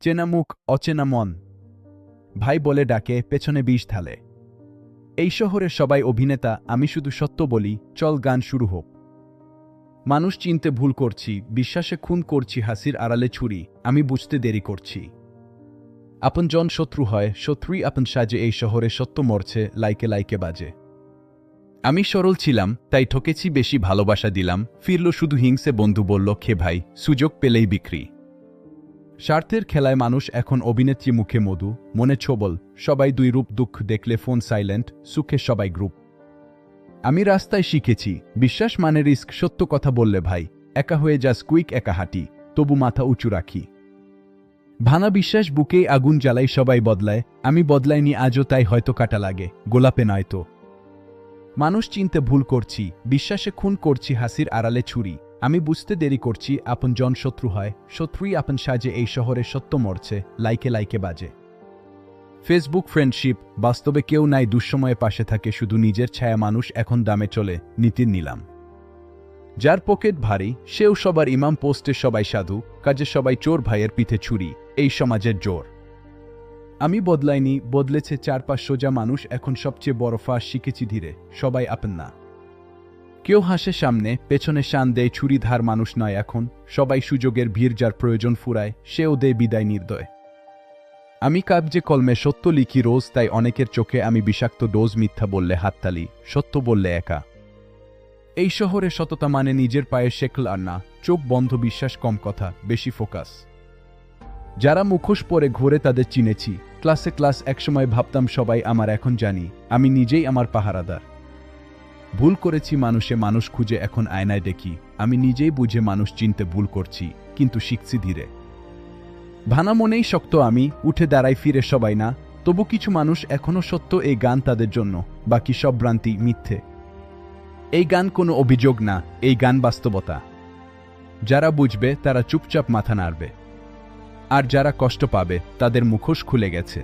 চেনা মুখ অচেনা মন। ভাই বলে ডাকে, পেছনে বিষ ঢালে। এই শহরে সবাই অভিনেতা, আমি শুধু সত্য বলি, চল গান শুরু হোক। মানুষ চিনতে ভুল করছি, বিশ্বাসে খুন করছি, হাসির আড়ালে ছুরি, আমি বুঝতে দেরি করছি। আপনজন শত্রু হয়, শত্রুই আপন সাজে, এই শহরে সত্য মরছে, লাইকে লাইকে বাজে। আমি সরল ছিলাম, তাই ঠকেছি বেশি, ভালোবাসা দিলাম, ফিরল শুধু হিংসে, বন্ধু বলল খে ভাই, সুযোগ পেলেই বিক্রি। স্বার্থের খেলায় মানুষ এখন অভিনেত্রী, মুখে মধু, মনে ছবল, সবাই দুই রূপ, দুঃখ দেখলে ফোন সাইলেন্ট, সুখে সবাই গ্রুপ। আমি রাস্তায় শিখেছি, বিশ্বাস মানে রিস্ক, সত্য কথা বললে ভাই, একা হয়ে যা স্কুইক, একা হাঁটি, তবু মাথা উঁচু রাখি। ভানা বিশ্বাস বুকেই আগুন জ্বালাই, সবাই বদলায়, আমি বদলাইনি আজও, তাই হয়তো কাটা লাগে, গোলাপে নয়তো। মানুষ চিনতে ভুল করছি, বিশ্বাসে খুন করছি, হাসির আড়ালে ছুরি, আমি বুঝতে দেরি করছি, আপনজন শত্রু হয়, শত্রুই আপন সাজে, এই শহরে সত্য মরছে, লাইকে লাইকে বাজে। ফেসবুক ফ্রেন্ডশিপ, বাস্তবে কেউ নাই দুঃসময়ে পাশে থাকে, শুধু নিজের ছায়া, মানুষ এখন দামে চলে, নীতির নিলাম। যার পকেট ভারী সেও সবার ইমাম, পোস্টে সবাই সাধু, কাজে সবাই চোর, ভাইয়ের পিঠে ছুরি, এই সমাজের জোর। আমি বদলাইনি, বদলেছে চারপাশ, সোজা মানুষ এখন সবচেয়ে বড় ফাঁস, শিখেছি ধীরে, সবাই আপন না। কেউ হাসে সামনে, পেছনে শান দেয়, ছুরি ধার মানুষ নয় এখন, সবাই সুযোগের ভিড়, যার প্রয়োজন ফুরায়, সেও দেয় বিদায় নির্দয়। আমি কাগজে কলমে সত্য লিখি রোজ, তাই অনেকের চোখে আমি বিষাক্ত ডোজ, মিথ্যা বললে হাততালি, সত্য বললে একা। এই শহরে সততা মানে নিজের পায়ে শেকল আর না, চোখ বন্ধ, বিশ্বাস কম, কথা বেশি ফোকাস। যারা মুখোশ পরে ঘোরে তাদের চিনেছি, ক্লাসে ক্লাস, একসময় ভাবতাম সবাই আমার, এখন জানি আমি নিজেই আমার পাহারাদার। ভুল করেছি মানুষে মানুষ খুঁজে, এখন আয়নায় দেখি আমি নিজেই বুঝে মানুষ চিনতে ভুল করছি, কিন্তু শিখছি ধীরে। ভানা মনেই শক্ত আমি, উঠে দাঁড়াই, ফিরে সবাই না, তবু কিছু মানুষ এখনো সত্য, এই গান তাদের জন্য, বাকি সব ভ্রান্তি, মিথ্যে। এই গান কোনো অভিযোগ না, এই গান বাস্তবতা। যারা বুঝবে তারা চুপচাপ মাথা নাড়বে, আর যারা কষ্ট পাবে তাদের মুখোশ খুলে গেছে।